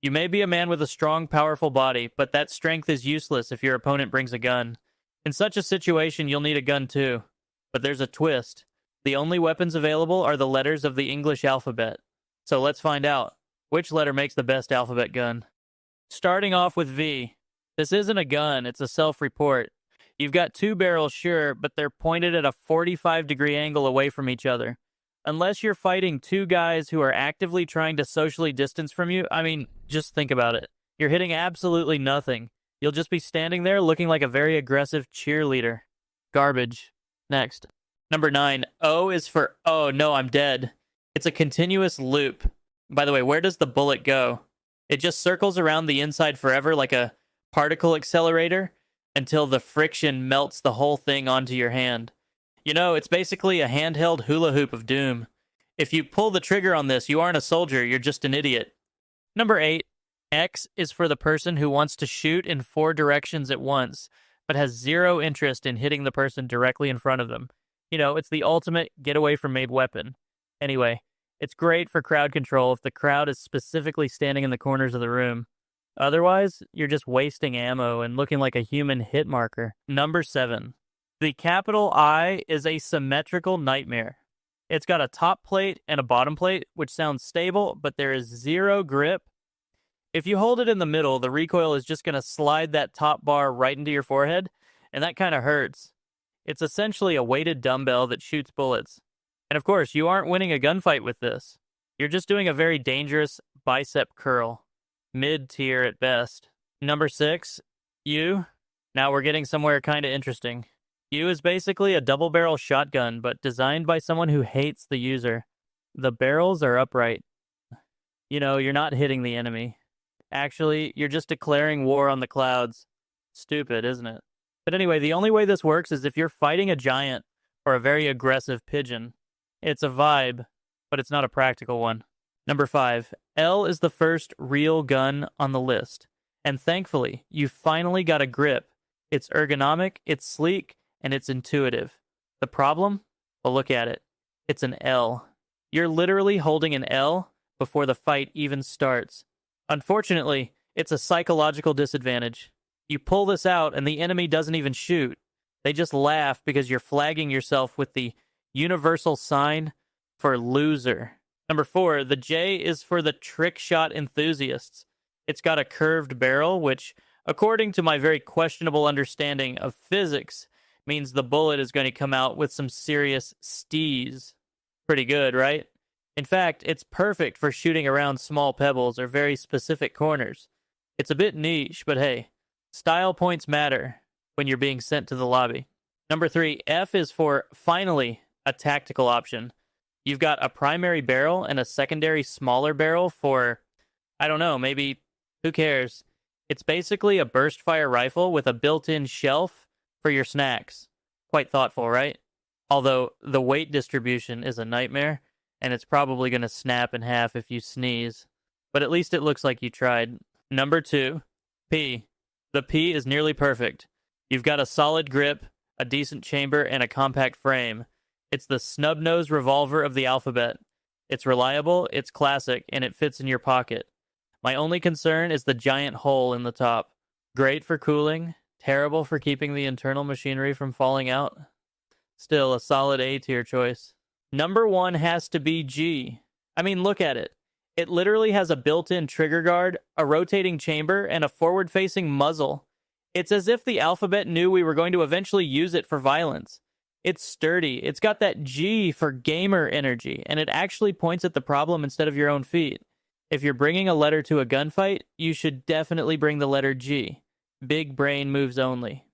You may be a man with a strong, powerful body, but that strength is useless if your opponent brings a gun. In such a situation, you'll need a gun too. But there's a twist. The only weapons available are the letters of the English alphabet. So let's find out. Which letter makes the best alphabet gun? Starting off with V. This isn't a gun, it's a self-report. You've got two barrels, sure, but they're pointed at a 45-degree angle away from each other. Unless you're fighting two guys who are actively trying to socially distance from you, just think about it. You're hitting absolutely nothing. You'll just be standing there looking like a very aggressive cheerleader. Garbage. Next. Number 9. O is for, oh no, I'm dead. It's a continuous loop. By the way, where does the bullet go? It just circles around the inside forever like a particle accelerator until the friction melts the whole thing onto your hand. You know, it's basically a handheld hula hoop of doom. If you pull the trigger on this, you aren't a soldier, you're just an idiot. Number 8. X is for the person who wants to shoot in 4 directions at once, but has zero interest in hitting the person directly in front of them. You know, it's the ultimate get-away-from-made weapon. Anyway, it's great for crowd control if the crowd is specifically standing in the corners of the room. Otherwise, you're just wasting ammo and looking like a human hit marker. Number 7. The capital I is a symmetrical nightmare. It's got a top plate and a bottom plate, which sounds stable, but there is zero grip. If you hold it in the middle, the recoil is just going to slide that top bar right into your forehead, and that kind of hurts. It's essentially a weighted dumbbell that shoots bullets. And of course, you aren't winning a gunfight with this. You're just doing a very dangerous bicep curl. Mid-tier at best. Number 6, U. Now we're getting somewhere kind of interesting. U is basically a double-barrel shotgun, but designed by someone who hates the user. The barrels are upright. You know, you're not hitting the enemy. Actually, you're just declaring war on the clouds. Stupid, isn't it? But anyway, the only way this works is if you're fighting a giant or a very aggressive pigeon. It's a vibe, but it's not a practical one. Number 5. L is the first real gun on the list. And thankfully, you finally got a grip. It's ergonomic, it's sleek, and it's intuitive. The problem? Well, look at it. It's an L. You're literally holding an L before the fight even starts. Unfortunately, it's a psychological disadvantage. You pull this out and the enemy doesn't even shoot. They just laugh because you're flagging yourself with the universal sign for loser. Number 4, the J is for the trick shot enthusiasts. It's got a curved barrel, which, according to my very questionable understanding of physics, means the bullet is going to come out with some serious stees. Pretty good, right? In fact, it's perfect for shooting around small pebbles or very specific corners. It's a bit niche, but hey, style points matter when you're being sent to the lobby. Number 3, F is for, finally, a tactical option. You've got a primary barrel and a secondary smaller barrel for, I don't know, maybe, who cares? It's basically a burst fire rifle with a built-in shelf for your snacks. Quite thoughtful, right? Although the weight distribution is a nightmare, and it's probably going to snap in half if you sneeze. But at least it looks like you tried. Number 2, P. The P is nearly perfect. You've got a solid grip, a decent chamber, and a compact frame. It's the snub-nose revolver of the alphabet. It's reliable, it's classic, and it fits in your pocket. My only concern is the giant hole in the top. Great for cooling, terrible for keeping the internal machinery from falling out. Still, a solid A-tier choice. Number 1 has to be G. Look at it. It literally has a built-in trigger guard, a rotating chamber, and a forward-facing muzzle. It's as if the alphabet knew we were going to eventually use it for violence. It's sturdy, it's got that G for gamer energy, and it actually points at the problem instead of your own feet. If you're bringing a letter to a gunfight, you should definitely bring the letter G. Big brain moves only.